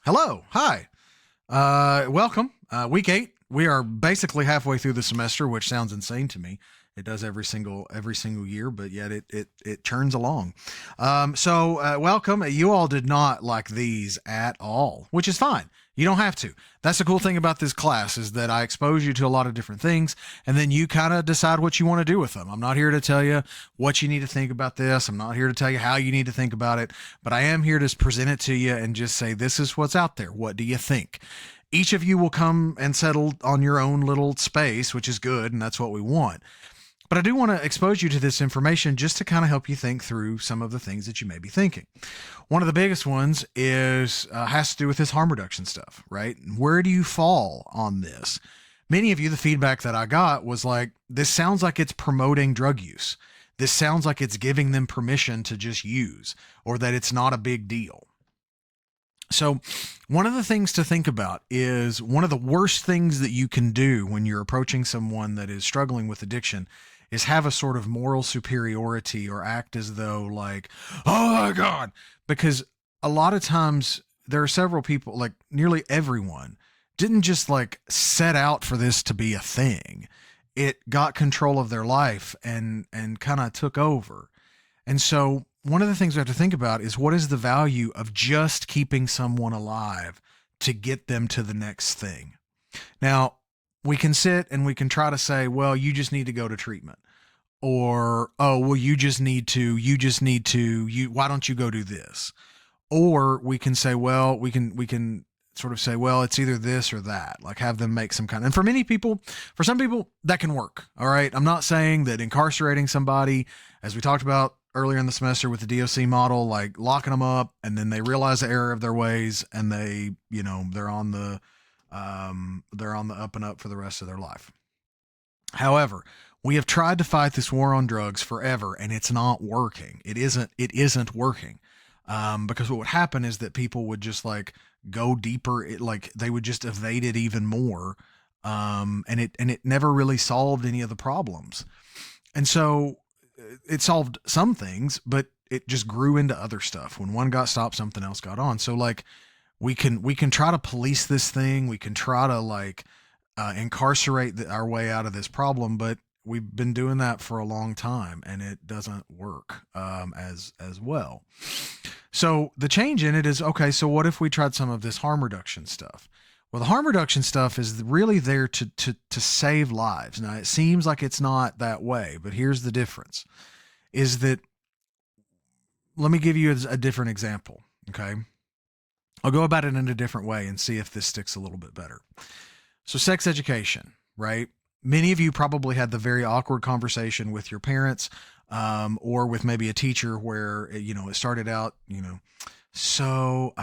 Hello. Hi. Welcome. Week 8. We are basically halfway through the semester, which sounds insane to me. It does every single year, but yet it churns along. Welcome. You all did not like these at all, which is fine. You don't have to. That's the cool thing about this class is that I expose you to a lot of different things, and then you kind of decide what you want to do with them. I'm not here to tell you what you need to think about this. I'm not here to tell you how you need to think about it, but I am here to present it to you and just say, this is what's out there. What do you think? Each of you will come and settle on your own little space, which is good, and that's what we want. But I do want to expose you to this information just to kind of help you think through some of the things that you may be thinking. One of the biggest ones is has to do with this harm reduction stuff, right? Where do you fall on this? Many of you, the feedback that I got was like, this sounds like it's promoting drug use. This sounds like it's giving them permission to just use, or that it's not a big deal. So one of the things to think about is one of the worst things that you can do when you're approaching someone that is struggling with addiction is have a sort of moral superiority or act as though like, oh my God, because a lot of times there are several people, like nearly everyone didn't just like set out for this to be a thing. It got control of their life and kind of took over. And so one of the things we have to think about is what is the value of just keeping someone alive to get them to the next thing? Now, we can sit and we can try to say, well, you just need to go to treatment. Or, oh, well, you why don't you go do this? Or we can say, well, we can sort of say, well, it's either this or that, like have them make some kind of, and for some people that can work. All right. I'm not saying that incarcerating somebody, as we talked about earlier in the semester with the DOC model, like locking them up and then they realize the error of their ways and they're on the up and up for the rest of their life. However, we have tried to fight this war on drugs forever and it's not working. It isn't working. Because what would happen is that people would just like go deeper. Like they would just evade it even more. And it never really solved any of the problems. And so it solved some things, but it just grew into other stuff. When one got stopped, something else got on. So like we can try to police this thing. We can try to like incarcerate our way out of this problem, but we've been doing that for a long time and it doesn't work as well. So the change in it is, okay, so what if we tried some of this harm reduction stuff? Well, the harm reduction stuff is really there to save lives. Now, it seems like it's not that way, but here's the difference is that, let me give you a different example, okay? I'll go about it in a different way and see if this sticks a little bit better. So sex education, right? Many of you probably had the very awkward conversation with your parents or with maybe a teacher where, it started out, so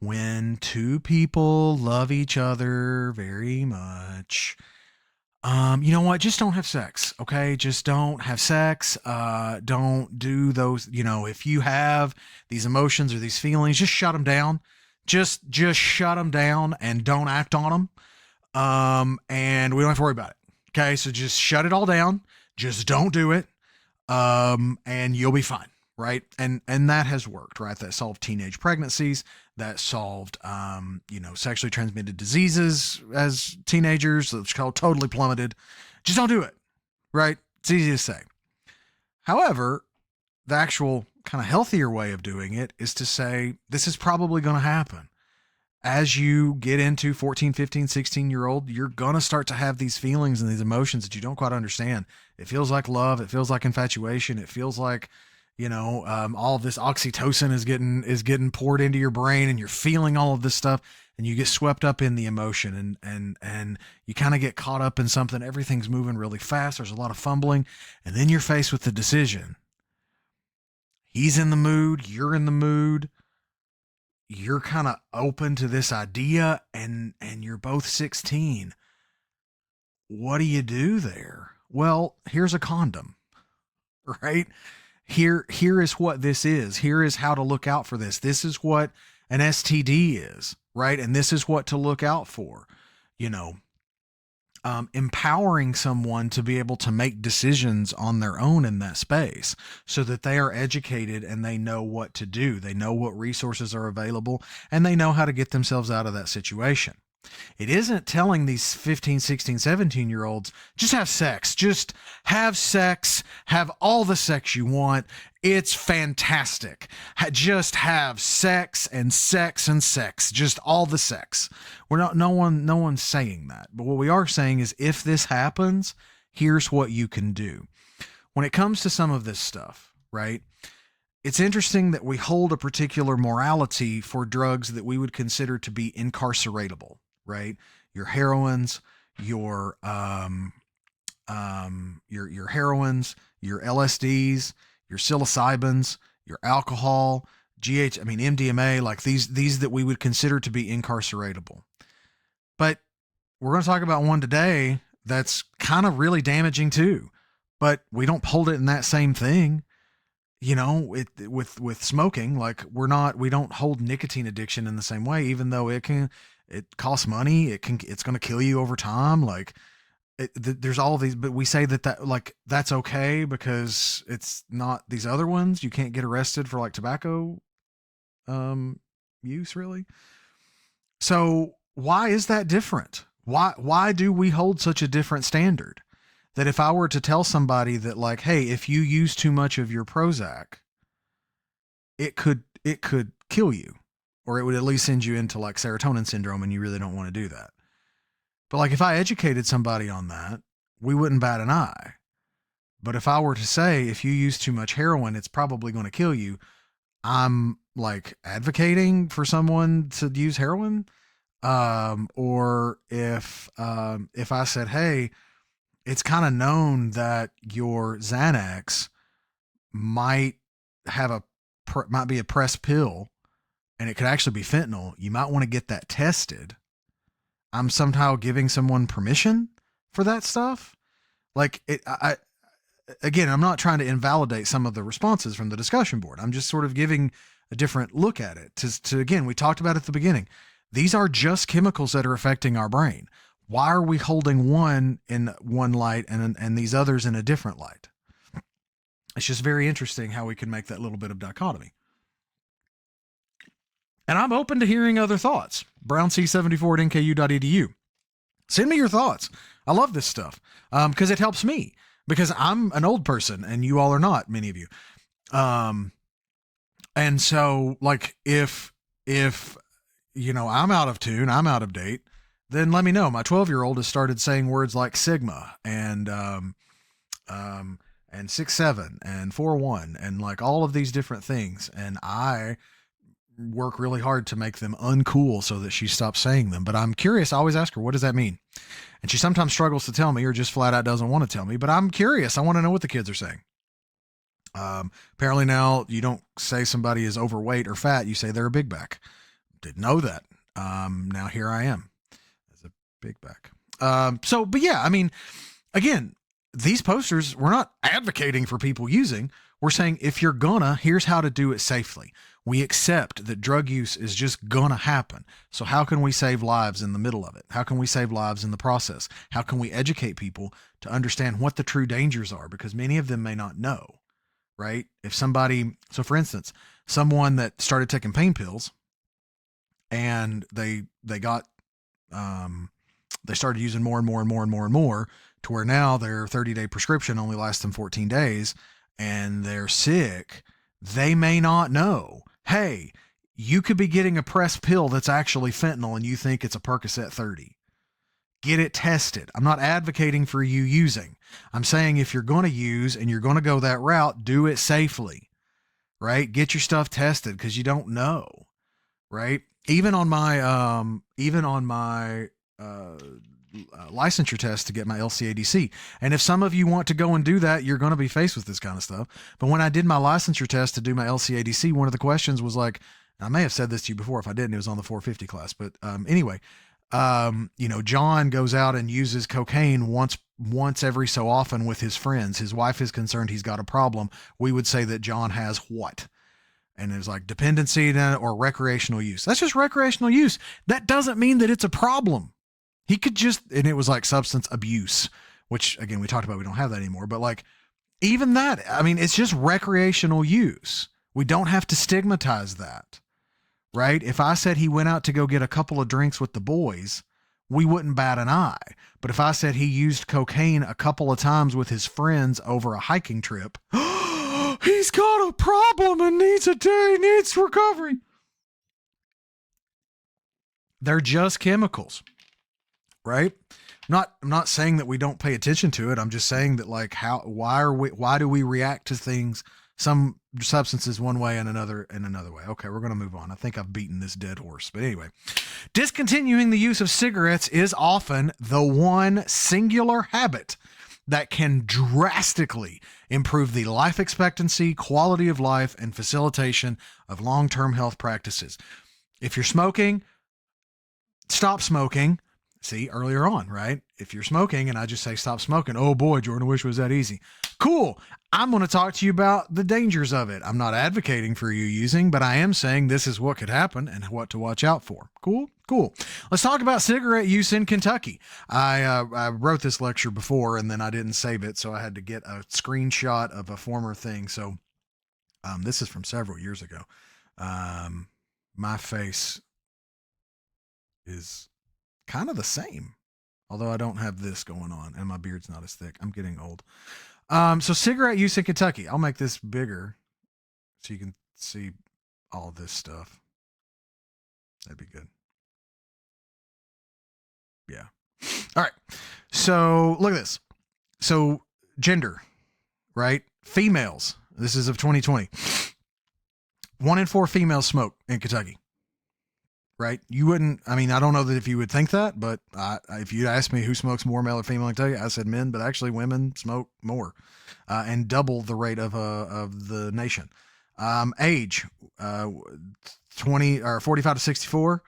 when two people love each other very much, you know what? Just don't have sex. Okay. Just don't have sex. Don't do those, if you have these emotions or these feelings, just shut them down. Just shut them down and don't act on them. And we don't have to worry about it. Okay. So just shut it all down. Just don't do it. And you'll be fine. Right. And that has worked, right? That solved teenage pregnancies, that solved, sexually transmitted diseases as teenagers, that's called totally plummeted. Just don't do it. Right. It's easy to say. However, the actual kind of healthier way of doing it is to say, this is probably going to happen. As you get into 14, 15, 16-year-old, you're going to start to have these feelings and these emotions that you don't quite understand. It feels like love. It feels like infatuation. It feels like, all of this oxytocin is getting poured into your brain and you're feeling all of this stuff and you get swept up in the emotion and you kind of get caught up in something. Everything's moving really fast. There's a lot of fumbling. And then you're faced with the decision. He's in the mood. You're in the mood. You're kind of open to this idea and you're both 16. What do you do there? Well, here's a condom, right? Here is what this is. Here is how to look out for this. This is what an STD is, right? And this is what to look out for. empowering someone to be able to make decisions on their own in that space so that they are educated and they know what to do. They know what resources are available and they know how to get themselves out of that situation. It isn't telling these 15, 16, 17 year olds, just have sex, have all the sex you want. It's fantastic. Just have sex and sex and sex, just all the sex. No one's saying that. But what we are saying is if this happens, here's what you can do. When it comes to some of this stuff, right? It's interesting that we hold a particular morality for drugs that we would consider to be incarceratable, right? Your heroines, your heroines, your LSDs, your psilocybins, your alcohol, MDMA, like these that we would consider to be incarceratable. But we're going to talk about one today that's kind of really damaging too, but we don't hold it in that same thing. With smoking, like we don't hold nicotine addiction in the same way, even though it costs money. It's going to kill you over time. Like there's all these, but we say that like, that's okay because it's not these other ones. You can't get arrested for like tobacco, use really. So why is that different? Why do we hold such a different standard? That if I were to tell somebody that like, hey, if you use too much of your Prozac, it could kill you, or it would at least send you into like serotonin syndrome, and you really don't want to do that. But like if I educated somebody on that, we wouldn't bat an eye. But if I were to say, if you use too much heroin, it's probably going to kill you, I'm like advocating for someone to use heroin. Or if I said, hey, it's kind of known that your Xanax might be a pressed pill and it could actually be fentanyl. You might want to get that tested. I'm somehow giving someone permission for that stuff. Like I'm not trying to invalidate some of the responses from the discussion board. I'm just sort of giving a different look at it again, we talked about at the beginning. These are just chemicals that are affecting our brain. Why are we holding one in one light and these others in a different light? It's just very interesting how we can make that little bit of dichotomy. And I'm open to hearing other thoughts. BrownC74 at nku.edu. Send me your thoughts. I love this stuff because it helps me because I'm an old person and you all are not, many of you. And so like if I'm out of tune, I'm out of date, then let me know. My 12-year-old has started saying words like Sigma and 6-7 and 4-1 and like all of these different things. And I work really hard to make them uncool so that she stops saying them. But I'm curious. I always ask her, what does that mean? And she sometimes struggles to tell me or just flat out doesn't want to tell me. But I'm curious. I want to know what the kids are saying. Apparently now you don't say somebody is overweight or fat. You say they're a big back. Didn't know that. Now here I am. Big back. But yeah, I mean, again, these posters, we're not advocating for people using. We're saying if you're here's how to do it safely. We accept that drug use is just gonna happen. So how can we save lives in the middle of it? How can we save lives in the process? How can we educate people to understand what the true dangers are? Because many of them may not know, right? So for instance, someone that started taking pain pills and they started using more and more and more and more and more to where now their 30-day prescription only lasts them 14 days and they're sick. They may not know, hey, you could be getting a pressed pill that's actually fentanyl and you think it's a Percocet 30. Get it tested. I'm not advocating for you using. I'm saying if you're going to use and you're going to go that route, do it safely, right? Get your stuff tested because you don't know, right? Even on my licensure test to get my LCADC. And if some of you want to go and do that, you're going to be faced with this kind of stuff. But when I did my licensure test to do my LCADC, one of the questions was like, I may have said this to you before. If I didn't, it was on the 450 class. But anyway, John goes out and uses cocaine once every so often with his friends. His wife is concerned he's got a problem. We would say that John has what? And it's like dependency or recreational use. That's just recreational use. That doesn't mean that it's a problem. He could just, and it was like substance abuse, which again, we talked about, we don't have that anymore, but like even that, I mean, it's just recreational use. We don't have to stigmatize that, right? If I said he went out to go get a couple of drinks with the boys, we wouldn't bat an eye. But if I said he used cocaine a couple of times with his friends over a hiking trip, he's got a problem and needs recovery. They're just chemicals, right? I'm not saying that we don't pay attention to it. I'm just saying that like why do we react to things, some substances one way and another way. Okay, we're going to move on. I think I've beaten this dead horse. But anyway, discontinuing the use of cigarettes is often the one singular habit that can drastically improve the life expectancy, quality of life, and facilitation of long-term health practices. If you're smoking, stop smoking. See, earlier on, right? If you're smoking and I just say stop smoking, oh boy, Jordan, I wish it was that easy. Cool. I'm going to talk to you about the dangers of it. I'm not advocating for you using, but I am saying this is what could happen and what to watch out for. Cool. Let's talk about cigarette use in Kentucky. I wrote this lecture before and then I didn't save it, so I had to get a screenshot of a former thing. So this is from several years ago. My face is kind of the same, although I don't have this going on and my beard's not as thick. I'm getting old. So cigarette use in Kentucky. I'll make this bigger so you can see all this stuff. That'd be good. Yeah. All right. So look at this. So gender, right? Females. This is of 2020. 1 in 4 females smoke in Kentucky. Right? You wouldn't, I mean, I don't know that if you would think that, but if you'd asked me who smokes more, male or female, I tell you, I said men, but actually women smoke more, and double the rate of the nation. Age, 45 to 64,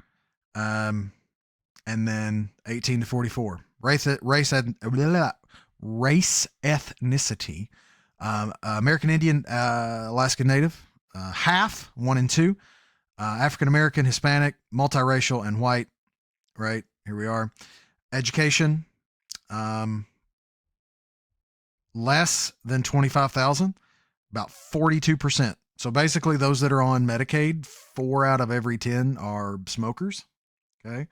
and then 18 to 44. Race ethnicity, American Indian, Alaskan Native, half, 1 in 2. African-American, Hispanic, multiracial, and white, right? Here we are. Education, less than 25,000, about 42%. So basically those that are on Medicaid, 4 out of every 10 are smokers, okay?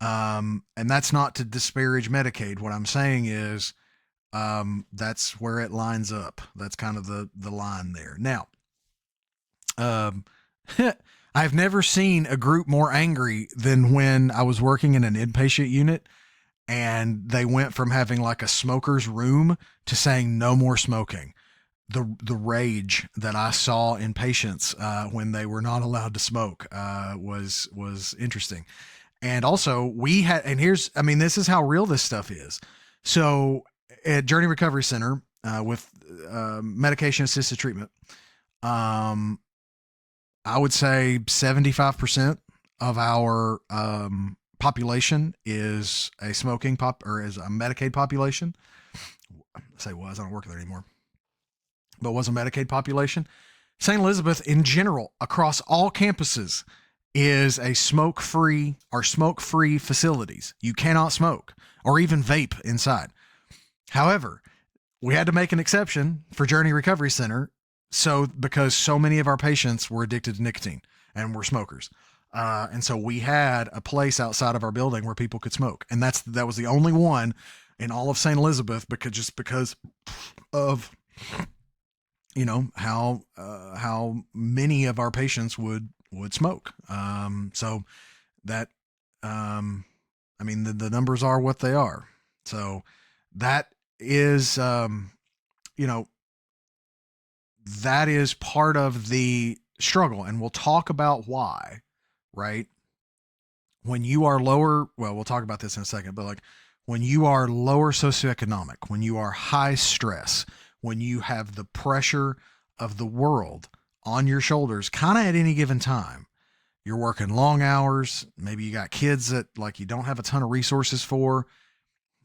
And that's not to disparage Medicaid. What I'm saying is that's where it lines up. That's kind of the line there. Now, I've never seen a group more angry than when I was working in an inpatient unit and they went from having like a smoker's room to saying no more smoking. The rage that I saw in patients when they were not allowed to smoke was interesting. And also we had, and here's, I mean, this is how real this stuff is. So at Journey Recovery Center with medication assisted treatment, I would say 75% of our population is a smoking or is a Medicaid population. I say was, I don't work there anymore, but was a Medicaid population. St. Elizabeth in general, across all campuses, is a smoke-free facilities. You cannot smoke or even vape inside. However, we had to make an exception for Journey Recovery Center. So because so many of our patients were addicted to nicotine and were smokers. And so we had a place outside of our building where people could smoke. And that was the only one in all of St. Elizabeth because of, you know, how many of our patients would smoke. So that, I mean, the numbers are what they are. So that is, you know, that is part of the struggle. And we'll talk about why, right? When you are lower, well, we'll talk about this in a second, but like when you are lower socioeconomic, when you are high stress, when you have the pressure of the world on your shoulders, kind of at any given time, you're working long hours. Maybe you got kids that like you don't have a ton of resources for,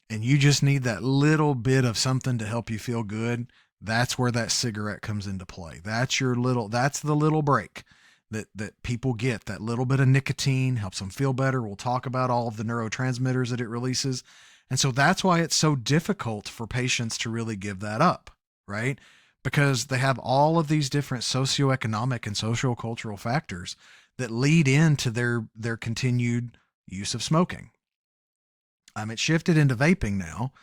and you just need that little bit of something to help you feel good. That's where that cigarette comes into play. That's the little break that people get. That little bit of nicotine helps them feel better. We'll talk about all of the neurotransmitters that it releases. And so that's why it's so difficult for patients to really give that up, right? Because they have all of these different socioeconomic and social cultural factors that lead into their continued use of smoking. It's shifted into vaping now,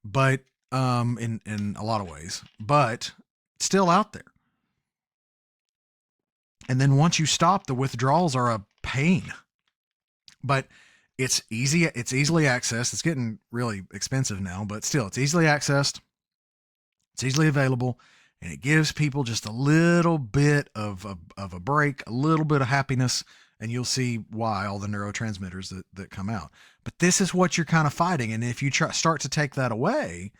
but in a lot of ways, but still out there. And then once you stop, the withdrawals are a pain. But it's easy. It's easily accessed. It's getting really expensive now, but still, it's easily accessed. It's easily available, and it gives people just a little bit of a break, a little bit of happiness, and you'll see why all the neurotransmitters that come out. But this is what you're kind of fighting, and if you start to take that away,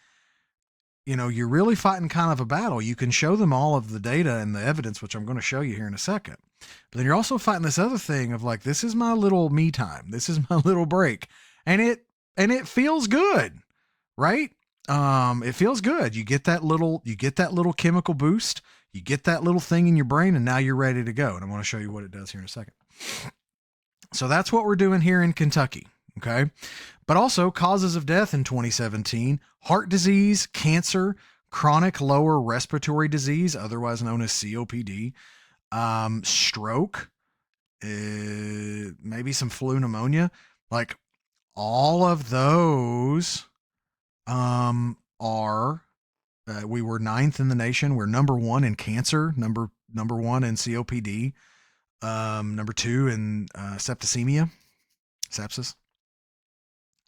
you're really fighting kind of a battle. You can show them all of the data and the evidence, which I'm going to show you here in a second. But then you're also fighting this other thing of like, this is my little me time. This is my little break. And it feels good, right? It feels good. You get that little chemical boost. You get that little thing in your brain, and now you're ready to go. And I'm going to show you what it does here in a second. So that's what we're doing here in Kentucky. Okay. But also causes of death in 2017, heart disease, cancer, chronic lower respiratory disease, otherwise known as COPD, stroke, maybe some flu pneumonia. Like all of those are we were 9th in the nation. We're number 1 in cancer, number 1 in COPD, number 2 in septicemia, sepsis.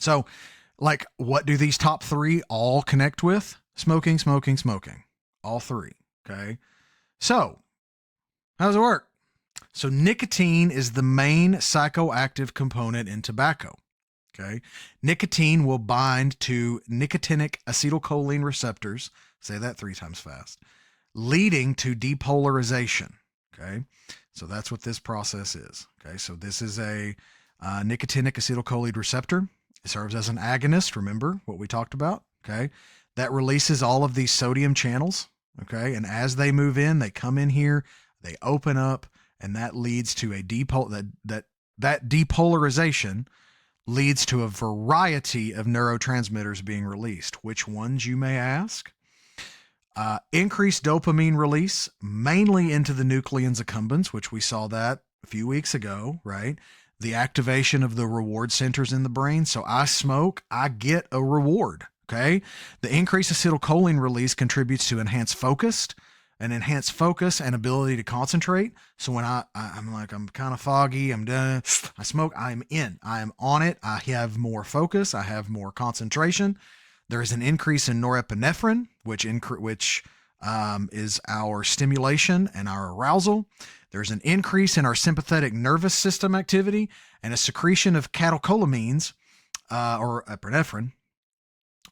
So, like, what do these top 3 all connect with? Smoking, smoking, smoking. All 3. Okay. So, how does it work? So, nicotine is the main psychoactive component in tobacco. Okay. Nicotine will bind to nicotinic acetylcholine receptors. Say that 3 times fast. Leading to depolarization. Okay. So, that's what this process is. Okay. So, this is a nicotinic acetylcholine receptor. It serves as an agonist. Remember what we talked about? Okay. That releases all of these sodium channels. Okay. And as they move in, they come in here, they open up, and that leads to a that depolarization leads to a variety of neurotransmitters being released. Which ones, you may ask? Increased dopamine release, mainly into the nucleus accumbens, which we saw that a few weeks ago, right? The activation of the reward centers in the brain. So I smoke, I get a reward. Okay. The increased acetylcholine release contributes to enhanced focus and ability to concentrate. So when I'm kind of foggy, I'm done. I smoke, I'm in, I'm on it. I have more focus. I have more concentration. There is an increase in norepinephrine, which is our stimulation and our arousal. There's an increase in our sympathetic nervous system activity and a secretion of catecholamines, or epinephrine,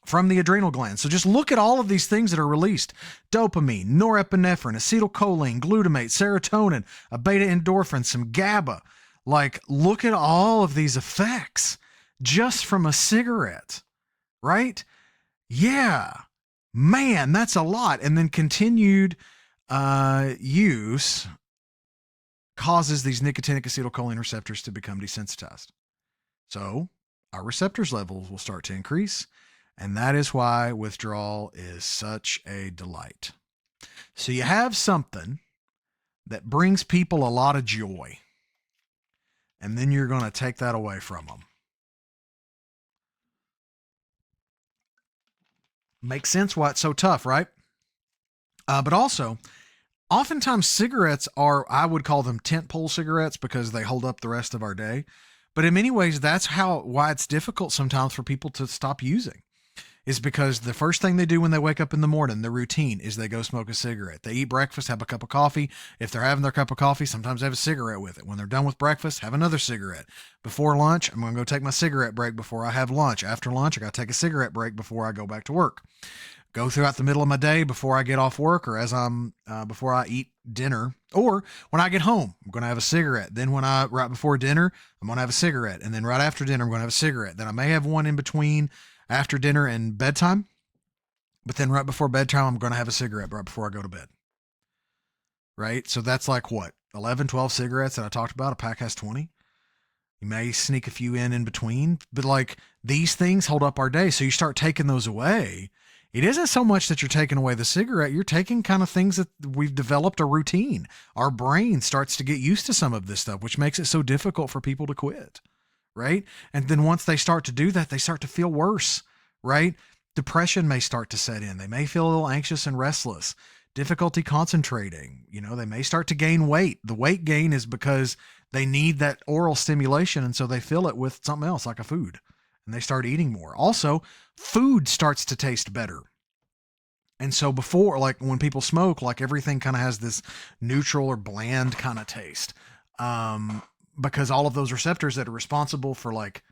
from the adrenal glands. So just look at all of these things that are released. Dopamine, norepinephrine, acetylcholine, glutamate, serotonin, a beta endorphin, some GABA. Like, look at all of these effects just from a cigarette, right? Yeah, man, that's a lot. And then continued use causes these nicotinic acetylcholine receptors to become desensitized. So our receptors levels will start to increase, and that is why withdrawal is such a delight. So you have something that brings people a lot of joy, and then you're going to take that away from them. Makes sense why it's so tough, right? But also, oftentimes cigarettes are, I would call them tentpole cigarettes because they hold up the rest of our day. But in many ways, that's why it's difficult sometimes for people to stop using, is because the first thing they do when they wake up in the morning, the routine is they go smoke a cigarette. They eat breakfast, have a cup of coffee. If they're having their cup of coffee, sometimes they have a cigarette with it. When they're done with breakfast, have another cigarette. Before lunch, I'm going to go take my cigarette break before I have lunch. After lunch, I got to take a cigarette break before I go back to work. Go throughout the middle of my day before I get off work, or before I eat dinner, or when I get home, I'm going to have a cigarette. Then right before dinner, I'm going to have a cigarette. And then right after dinner, I'm going to have a cigarette. Then I may have one in between after dinner and bedtime. But then right before bedtime, I'm going to have a cigarette right before I go to bed. Right? So that's like what? 11, 12 cigarettes that I talked about, a pack has 20. You may sneak a few in between, but like these things hold up our day. So you start taking those away. It isn't so much that you're taking away the cigarette. You're taking kind of things that we've developed a routine. Our brain starts to get used to some of this stuff, which makes it so difficult for people to quit. Right. And then once they start to do that, they start to feel worse. Right. Depression may start to set in. They may feel a little anxious and restless, difficulty concentrating. They may start to gain weight. The weight gain is because they need that oral stimulation. And so they fill it with something else like a food and they start eating more. Also, food starts to taste better. And so before, like when people smoke, like everything kind of has this neutral or bland kind of taste. Because all of those receptors that are responsible for like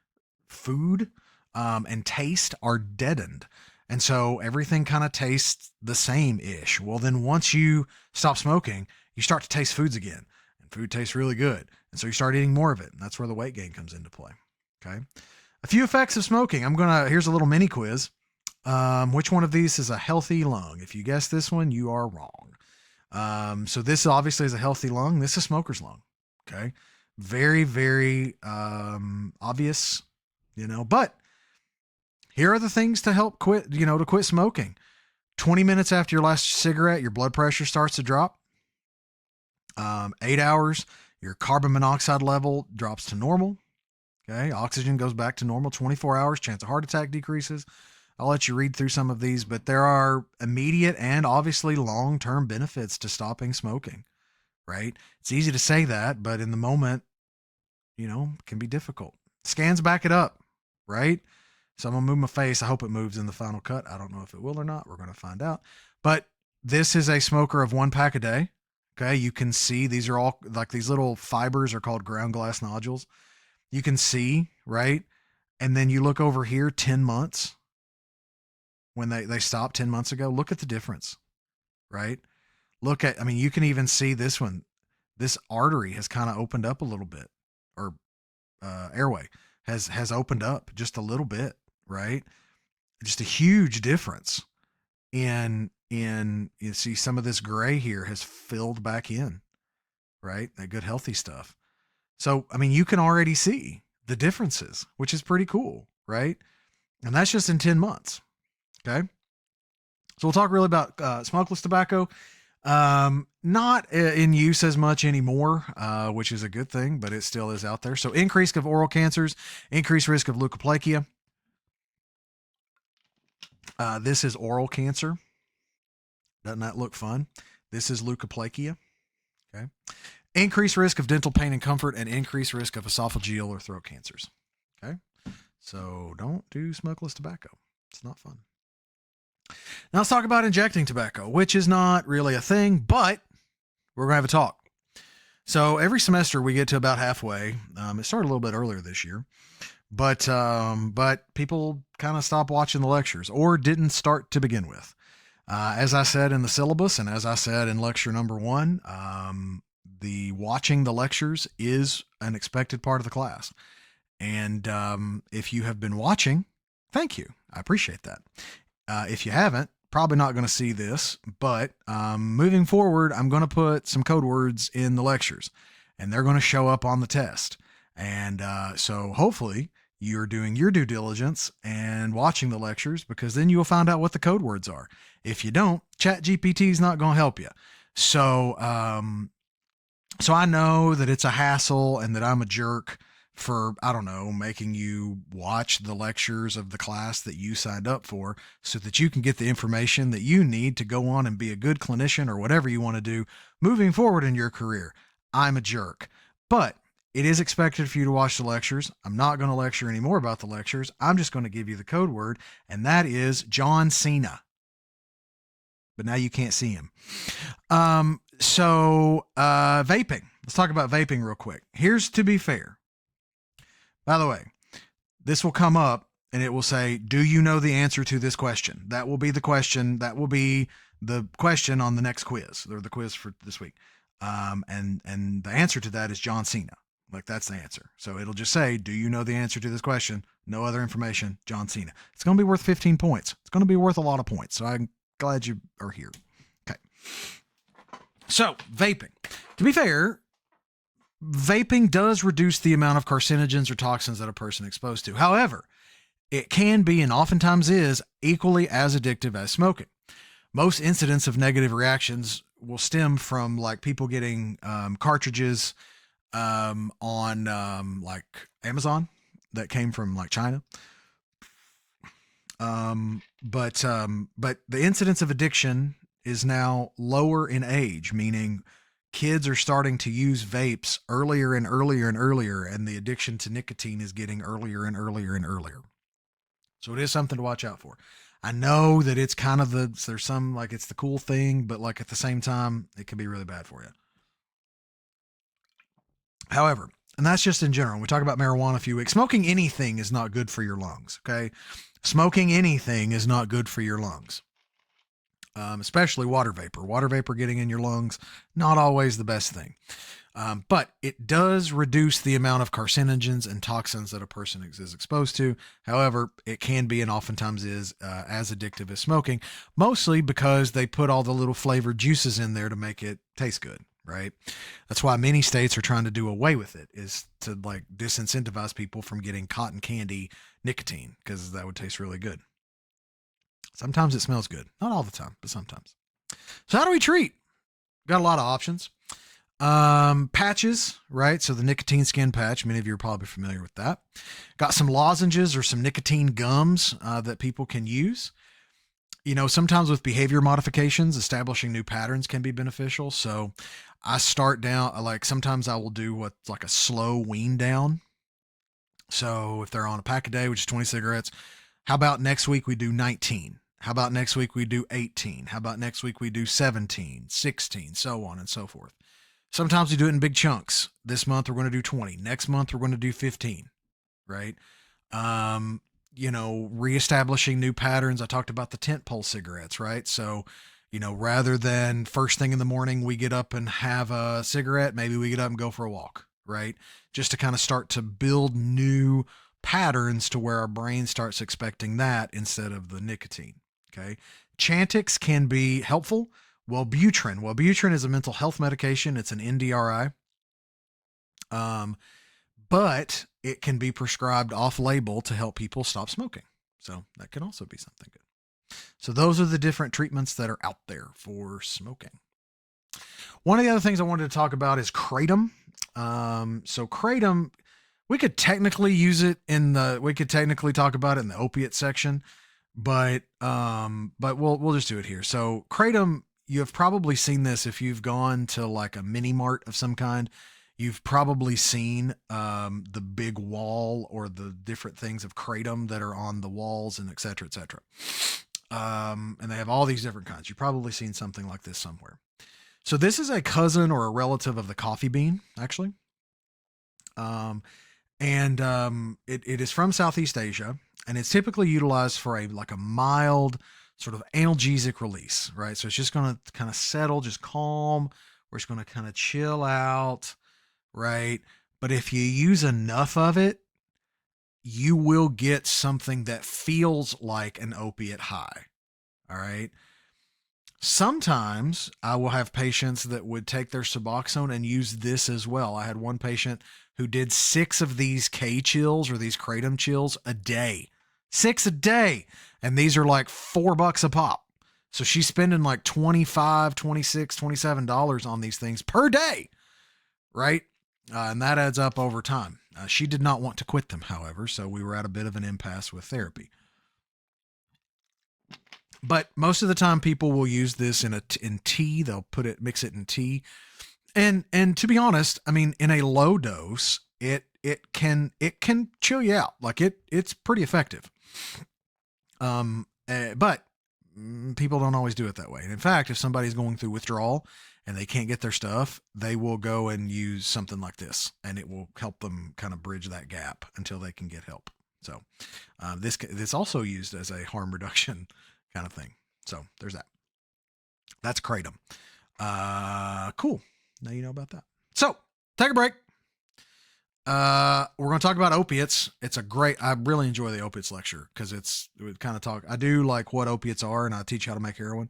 food and taste are deadened. And so everything kind of tastes the same-ish. Well, then once you stop smoking, you start to taste foods again. And food tastes really good. And so you start eating more of it. And that's where the weight gain comes into play. Okay. A few effects of smoking. Here's a little mini quiz. Which one of these is a healthy lung? If you guess this one, you are wrong. So this obviously is a healthy lung. This is a smoker's lung. Okay. Very, very obvious, but here are the things to help quit, to quit smoking. 20 minutes after your last cigarette, your blood pressure starts to drop. 8 hours, your carbon monoxide level drops to normal. Okay. Oxygen goes back to normal. 24 hours, chance of heart attack decreases. I'll let you read through some of these, but there are immediate and obviously long-term benefits to stopping smoking, right? It's easy to say that, but in the moment, it can be difficult. Scans back it up, right? So I'm going to move my face. I hope it moves in the final cut. I don't know if it will or not. We're going to find out. But this is a smoker of 1 pack a day. Okay. You can see these are all like these little fibers are called ground glass nodules. You can see, right? And then you look over here, 10 months when they stopped 10 months ago. Look at the difference, right? You can even see this one. This artery has kind of opened up a little bit, or airway has opened up just a little bit, right? Just a huge difference in you see some of this gray here has filled back in, right? That good healthy stuff. So, you can already see the differences, which is pretty cool, right? And that's just in 10 months. Okay. So we'll talk really about smokeless tobacco. Not in use as much anymore, which is a good thing, but it still is out there. So increase of oral cancers, increased risk of leukoplakia. This is oral cancer. Doesn't that look fun? This is leukoplakia. Okay. Increased risk of dental pain and comfort and increased risk of esophageal or throat cancers. Okay. So don't do smokeless tobacco. It's not fun. Now let's talk about injecting tobacco, which is not really a thing, but we're going to have a talk. So every semester we get to about halfway. It started a little bit earlier this year, but people kind of stopped watching the lectures or didn't start to begin with. As I said in the syllabus and as I said in lecture number 1, the watching the lectures is an expected part of the class. And if you have been watching, thank you. I appreciate that. If you haven't, probably not going to see this, but moving forward, I'm going to put some code words in the lectures and they're going to show up on the test. And so hopefully you're doing your due diligence and watching the lectures, because then you'll find out what the code words are. If you don't, ChatGPT is not going to help you. So I know that it's a hassle and that I'm a jerk for, making you watch the lectures of the class that you signed up for so that you can get the information that you need to go on and be a good clinician or whatever you want to do moving forward in your career. I'm a jerk, but it is expected for you to watch the lectures. I'm not going to lecture anymore about the lectures. I'm just going to give you the code word, and that is John Cena. But now you can't see him. So vaping. Let's talk about vaping real quick. Here's to be fair. By the way, this will come up and it will say, do you know the answer to this question? That will be the question. That will be the question on the next quiz, or the quiz for this week. And the answer to that is John Cena. Like, that's the answer. So it'll just say, do you know the answer to this question? No other information, John Cena. It's going to be worth 15 points. It's going to be worth a lot of points. So I'm glad you are here. Okay. So vaping. To be fair, vaping does reduce the amount of carcinogens or toxins that a person is exposed to. However, it can be and oftentimes is equally as addictive as smoking. Most incidents of negative reactions will stem from like people getting cartridges on like Amazon that came from like China. But the incidence of addiction is now lower in age, meaning kids are starting to use vapes earlier and earlier and earlier, and the addiction to nicotine is getting earlier and earlier and earlier. So it is something to watch out for. I know that it's kind of there's some like it's the cool thing, but like at the same time, it can be really bad for you. However, and that's just in general. We talk about marijuana a few weeks. Smoking anything is not good for your lungs. Okay. Smoking anything is not good for your lungs, especially water vapor. Water vapor getting in your lungs, not always the best thing. But it does reduce the amount of carcinogens and toxins that a person is exposed to. However, it can be and oftentimes is as addictive as smoking, mostly because they put all the little flavored juices in there to make it taste good, right? That's why many states are trying to do away with it, is to like disincentivize people from getting cotton candy nicotine, because that would taste really good. Sometimes it smells good. Not all the time, but sometimes. So how do we treat? Got a lot of options. Patches, right? So the nicotine skin patch, many of you are probably familiar with that. Got some lozenges or some nicotine gums that people can use. You know, sometimes with behavior modifications, establishing new patterns can be beneficial. So I start down, like sometimes I will do what's like a slow wean down. So if they're on a pack a day, which is 20 cigarettes, how about next week we do 19? How about next week we do 18? How about next week we do 17, 16, so on and so forth. Sometimes we do it in big chunks. This month we're going to do 20. Next month we're going to do 15, right? You know, reestablishing new patterns. I talked about the tent pole cigarettes, right? So, you know, rather than first thing in the morning we get up and have a cigarette, maybe we get up and go for a walk, right? Just to kind of start to build new patterns to where our brain starts expecting that instead of the nicotine, okay? Chantix can be helpful. Wellbutrin is a mental health medication. It's an NDRI. But it can be prescribed off label to help people stop smoking. So that can also be something good. So those are the different treatments that are out there for smoking. One of the other things I wanted to talk about is kratom. So kratom, we could technically talk about it in the opiate section, but we'll just do it here. So kratom, you have probably seen this if you've gone to like a mini mart of some kind. You've probably seen the big wall or the different things of kratom that are on the walls and et cetera, et cetera. And they have all these different kinds. You've probably seen something like this somewhere. So this is a cousin or a relative of the coffee bean, actually. It is from Southeast Asia, and it's typically utilized for a mild sort of analgesic release, right? So it's just going to kind of settle, just calm. We're just going to kind of chill out, right? But if you use enough of it, you will get something that feels like an opiate high. All right. Sometimes I will have patients that would take their Suboxone and use this as well. I had one patient who did 6 of these K chills or these kratom chills a day. 6 a day. And these are like $4 a pop. So she's spending like $25, $26, $27 on these things per day. Right? And that adds up over time. She did not want to quit them, however, so we were at a bit of an impasse with therapy. But most of the time, people will use this in tea. They'll mix it in tea, and to be honest, I mean, in a low dose, it can chill you out. Like it's pretty effective. But people don't always do it that way. And in fact, if somebody's going through withdrawal and they can't get their stuff, they will go and use something like this, and it will help them kind of bridge that gap until they can get help. So this also used as a harm reduction kind of thing. So there's that. That's kratom. Cool. Now you know about that. So take a break. We're going to talk about opiates. I really enjoy the opiates lecture because I do like what opiates are, and I teach how to make heroin.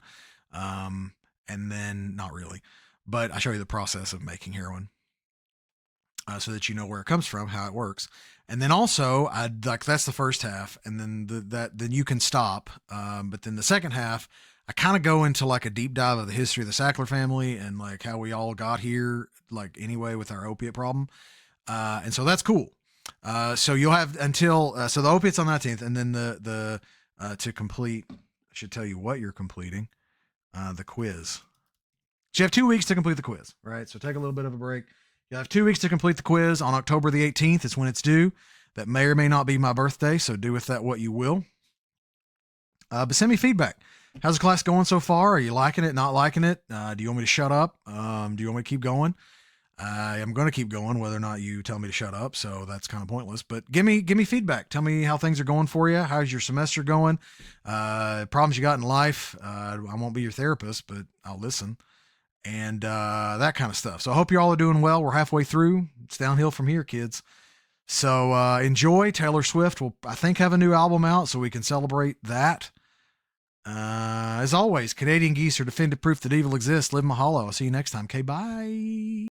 And then not really, but I show you the process of making heroin. so that you know where it comes from, how it works. And then also, I like that's the first half, and then then you can stop. But then the second half, I kind of go into like a deep dive of the history of the Sackler family and like how we all got here, like anyway with our opiate problem. And so that's cool. So you'll have until so the opiates on the 19th, and then the to complete. I should tell you what you're completing. The quiz. So you have 2 weeks to complete the quiz, right? So take a little bit of a break. You have 2 weeks to complete the quiz. On October the 18th is when it's due. That may or may not be my birthday, so do with that what you will. But send me feedback. How's the class going so far? Are you liking it, not liking it? Do you want me to shut up? Do you want me to keep going? I am going to keep going whether or not you tell me to shut up, so that's kind of pointless. But give me feedback. Tell me how things are going for you. How's your semester going? Problems you got in life. I won't be your therapist, but I'll listen. And that kind of stuff. So I hope you all are doing well. We're halfway through. It's downhill from here, kids. So enjoy. Taylor Swift will, I think, have a new album out, so we can celebrate that. As always, Canadian geese are definitive proof that evil exists. Live Mahalo. I'll see you next time. Okay, bye.